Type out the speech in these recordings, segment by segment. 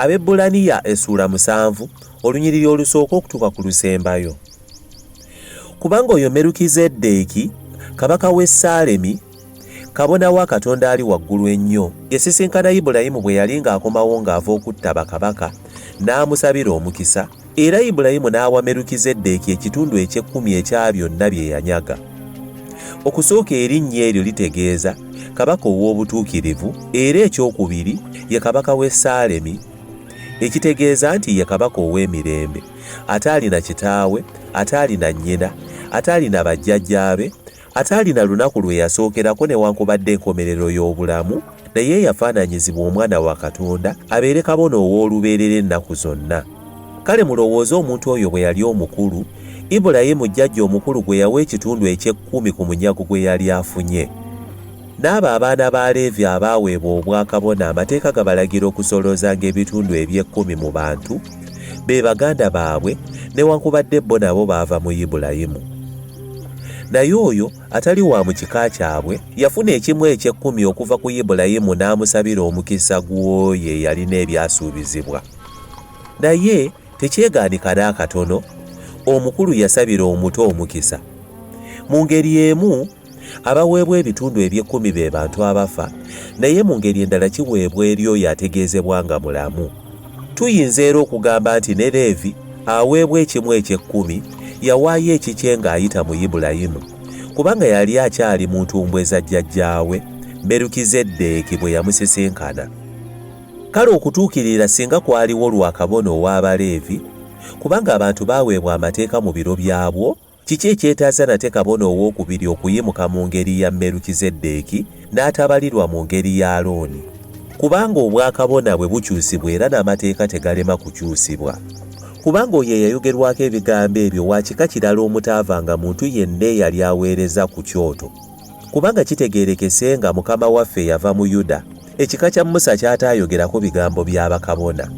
Ab'Ebbulaniya essula 7 olunyiriri olusooka okutuuka ku lusembayo. Kubanga oyo Merukizeddeeki kabaka w'e Saalemi, kabona wa Katonda ali waggulu ennyo, yasisinkana Ibulayimu bwe yali ng'akomawo ng'ava okutta bakabaka, n'amusabira omukisa, era Ibulayimu n'awa Merukizeddeeki ekitundu eky'ekkumi ekya byonna bye yanyaga. Okusooka erinnya eryo litegeeza kabaka ow'obutuukirivu, era ekyokubiri ye kabaka w'e Saalemi, ekitegeeza nti ye kabaka ow'emirembe, ate alina kitaawe, ate alina nnyina, ate alina bajjajjaabe, ate alina lunaku lwe yasookerako newankubadde enkomerero y'obulamu, naye yafaananyizibwa omwana wa Katonda abeere kabona ow'olubeerera ennaku zonna. Kale mulowooze omuntu oyo bwe yali omukulu, Ibulayimu jjajja omukulu gwe yawa ekitundu eky'ekkumi ku munyago gwe yali afunye. N'abo abaana ba Leevi abaaweebwa obwakabona amateeka gabalagira okusolozanga ebitundu eby'ekkumi mu bantu, be baganda baabwe newankubadde bo nabo baava mu Ibulayimu. Naye oyo atali wa mu kika kyabwe yafuna ekimu eky'ekkumi okuva ku Ibulayimu n'amusabira omukisa gw'oyo eyalina ebyasuubizibwa. Naye tekyegaanika n'akatono, omukulu yasabira omuto omukisa. Mu ngeri emu, abaweebwa ebitundu eby'ekkumi be bantu abafa, naye mu ngeri endala kiweebwa eri oyo ategeezebwa nga mulamu. Tuyinza era okugamba nti ne Leevi aweebwa ekimu eky'ekkumi yawaayo ekikye ng'ayita mu Ibulayimu, kubanga yali akyali mu ntumbwe za jjajjaawe Merukizeddeeki bwe yamusisinkana. Kale okutuukirira singa kwaliwo lwakabona ow'Abaleevi, kubanga abantu baaweebwa amateeka mu biro byabwo, kiki ekyetaaza nate kabona ow'okubiri okuyimuka mu ngeri ya Merukizeddeeki n'atabalirwa mu ngeri ya Alooni? Kubanga obwakabona bwe bukyusibwa era n'amateeka tegalema kukyusibwa. Kubanga oyo eyayogerwako ebigambo ebyo wa kika kirala omutaavanga muntu yenna eyali aweereza ku kyoto. Kubanga kitegeerekese nga Mukama waffe yava mu Yuda, ekika kya Musa kyataayogerako bigambo bya bakabona.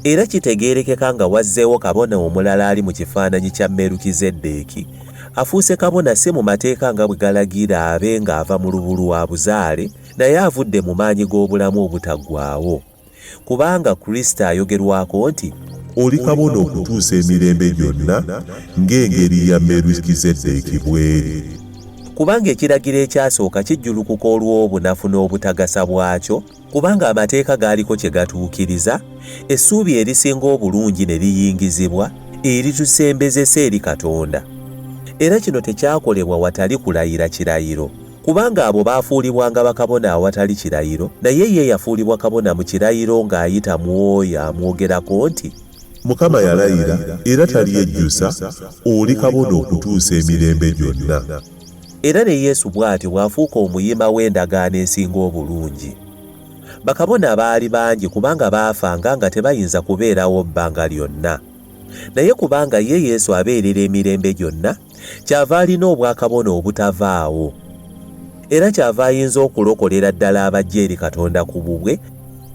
Era kitegeerekeka nga wazzeewo kabona omulala ali mu kifaananyi kya Merukizeddeeki, afuuse kabona si mu mateeka nga bwe galagira abe ng'ava mu lubu lwa buzaale, naye avudde mu maanyi g'obulamu obutaggwaawo. Kubanga Kristo ayogerwako nti, oli kabona okutuusa emirembe gyonna ng'engeri ya Merukizeddeeki bw'eri. Kubanga ekiragiro ekyasooka kijjulukuka olw'obunafu n'obutagasa bwakyo, kubanga amateeka gaaliko kye gatuukiriza, essuubi erisinga obulungi ne liyingizibwa eritusembezesa eri Katonda. Era kino tekyakolebwa watali kulayira kirayiro, kubanga abo baafuulibwanga bakabona awatali kirayiro, naye ye yafuulibwa kabona mu kirayiro ng'ayita mu oyo amwogerako nti, Mukama yalayira era talyejjusa, oli kabona okutuusa emirembe gyonna. Era ne Yesu bw'atyo bw'afuuka omuyima w'endagaano esinga obulungi. Bakabona baali bangi kubanga baafanga nga tebayinza kubeerawo bbanga lyonna. Naye kubanga ye Yesu abeerera emirembe gyonna, kyava alina obwakabona obutavaawo. Era kyava ayinza okulokolera ddala abajja eri Katonda ku bubwe,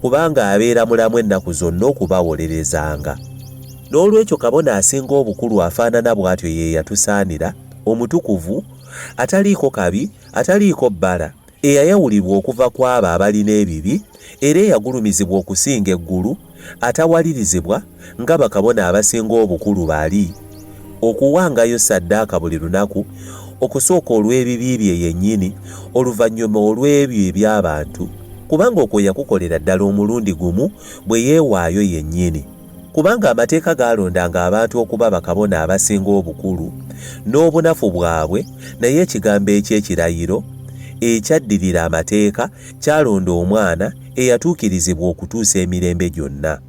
kubanga abeera mulamu ennaku zonna okubawolerezanga. N'olwekyo kabona asinga obukulu afaanana bw'atyo ye yatusaanira, omutukuvu, ataliiko kabi, ataliiko bbala, eyayawulibwa okuva ku abo abalina ebibi, era eyagulumizibwa okusinga eggulu, atawalirizibwa nga bakabona abasinga obukulu bali, okuwangayo ssaddaaka buli lunaku, okusooka olw'ebibi bye yennyini, oluvannyuma olw'ebyo eby'abantu, kubanga okwo yakukolera ddala omulundi gumu bwe yeewaayo yennyini. Kubanga amateeka gaalondanga abantu okuba bakabona abasinga obukulu n'obunafu bwabwe, naye ekigambo eky'ekirayiro ekyaddirira amateeka kyalonda omwana eyatuukirizibwa okutuusa emirembe gyonna.